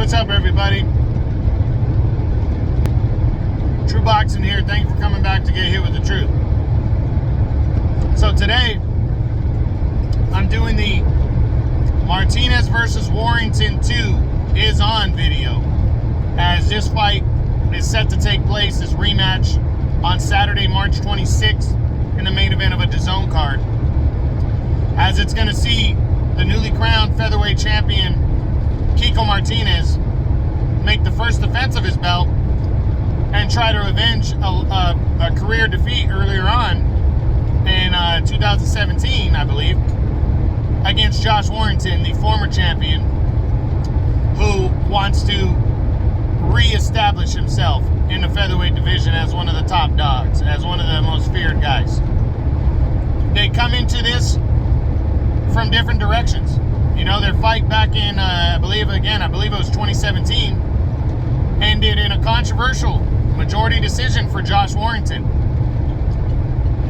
What's up, everybody? True Boxing here. Thank you for coming back to get hit with the truth. So today, I'm doing the Martinez versus Warrington 2 is on video, as this fight is set to take place, this rematch, on Saturday, March 26th, in the main event of a DAZN card, as it's going to see the newly crowned featherweight champion Kiko Martinez make the first defense of his belt and try to avenge a career defeat earlier on in 2017, I believe, against Josh Warrington, the former champion, who wants to re-establish himself in the featherweight division as one of the top dogs, as one of the most feared guys. They come into this from different directions. You know, their fight back in, I believe it was 2017, ended in a controversial majority decision for Josh Warrington.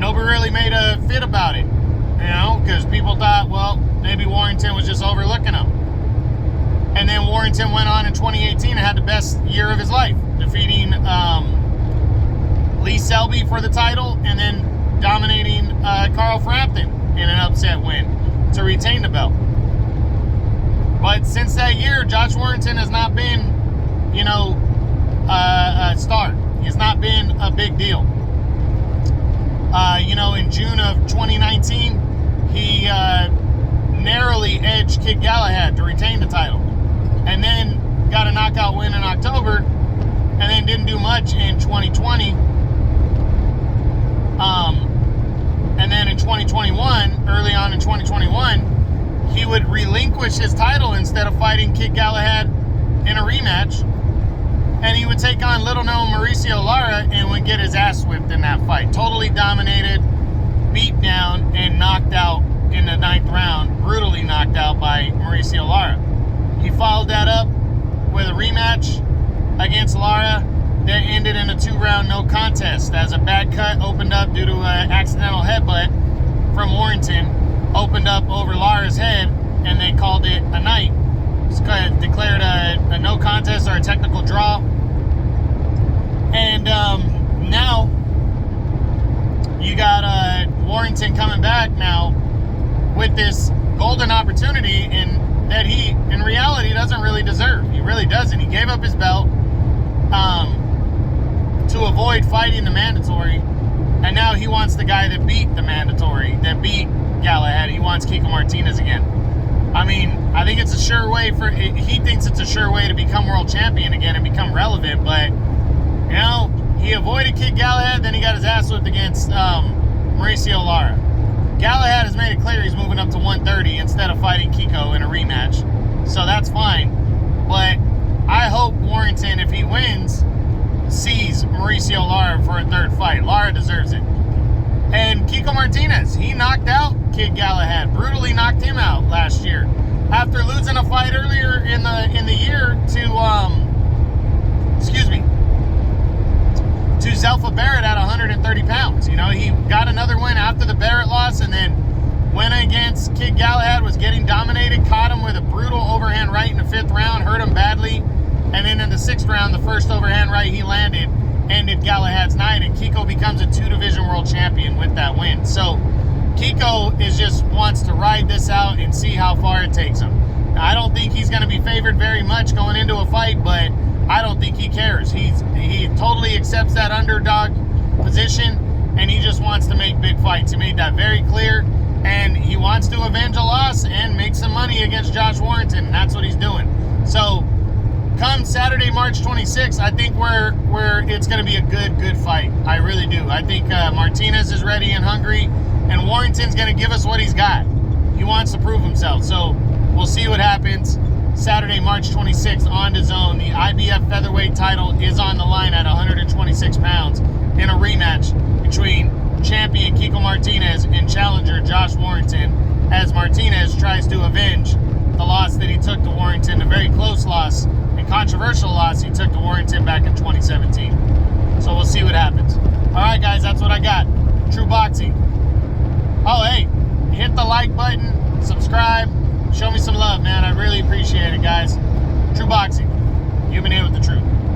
Nobody really made a fit about it, you know, because people thought, well, maybe Warrington was just overlooking him. And then Warrington went on in 2018 and had the best year of his life, defeating Lee Selby for the title and then dominating Carl Frampton in an upset win to retain the belt. But since that year, Josh Warrington has not been, you know, a star. He's not been a big deal. You know, in June of 2019, he narrowly edged Kid Galahad to retain the title. And then got a knockout win in October, and then didn't do much in 2020. And then in 2021, early on in 2021, he would relinquish his title instead of fighting Kid Galahad in a rematch. And he would take on little-known Mauricio Lara and would get his ass whipped in that fight. Totally dominated, beat down, and knocked out in the 9th round. Brutally knocked out by Mauricio Lara. He followed that up with a rematch against Lara that ended in a 2-round no contest, as a bad cut opened up due to an accidental headbutt from Warrington, opened up over Lara's head, and they called it a night. It's declared a no contest or a technical draw. And now you got Warrington coming back now with this golden opportunity that he, in reality, doesn't really deserve. He really doesn't. He gave up his belt to avoid fighting the mandatory, and now he wants the guy that beat the mandatory, that beat Galahad. He wants Kiko Martinez again. I mean, I think it's a sure way he thinks it's a sure way to become world champion again and become relevant, but, you know, he avoided Kid Galahad, then he got his ass whipped against Mauricio Lara. Galahad has made it clear he's moving up to 130 instead of fighting Kiko in a rematch, so that's fine. But I hope Warrington, if he wins, sees Mauricio Lara for a third fight. Lara deserves it. And Kiko Martinez, he knocked out Kid Galahad, brutally knocked him out last year after losing a fight earlier in the year to Zelfa Barrett at 130 pounds. You know, he got another win after the Barrett loss, and then went against Kid Galahad, was getting dominated, caught him with a brutal overhand right in the 5th round, hurt him badly, and then in the 6th round, the first overhand right he landed ended Galahad's night, and Kiko becomes a 2-division world champion with that win. So Kiko just wants to ride this out and see how far it takes him. Now, I don't think he's going to be favored very much going into a fight, but I don't think he cares. He totally accepts that underdog position, and he just wants to make big fights. He made that very clear, and he wants to avenge a loss and make some money against Josh Warrington, and that's what he's doing. So come Saturday, March 26th, I think where it's going to be a good fight. I really do. I think Martinez is ready and hungry, and Warrington's going to give us what he's got. He wants to prove himself. So we'll see what happens Saturday, March 26th on DAZN. The IBF featherweight title is on the line at 126 pounds in a rematch between champion Kiko Martinez and challenger Josh Warrington, as Martinez tries to avenge the loss that he took to Warrington, a very close loss and controversial loss he took to Warrington back in 2017. So we'll see what happens. All right, guys, that's what I got. True Boxing. Oh, hey, hit the like button, subscribe, show me some love, man. I really appreciate it, guys. True Boxing. You've been hit with the truth.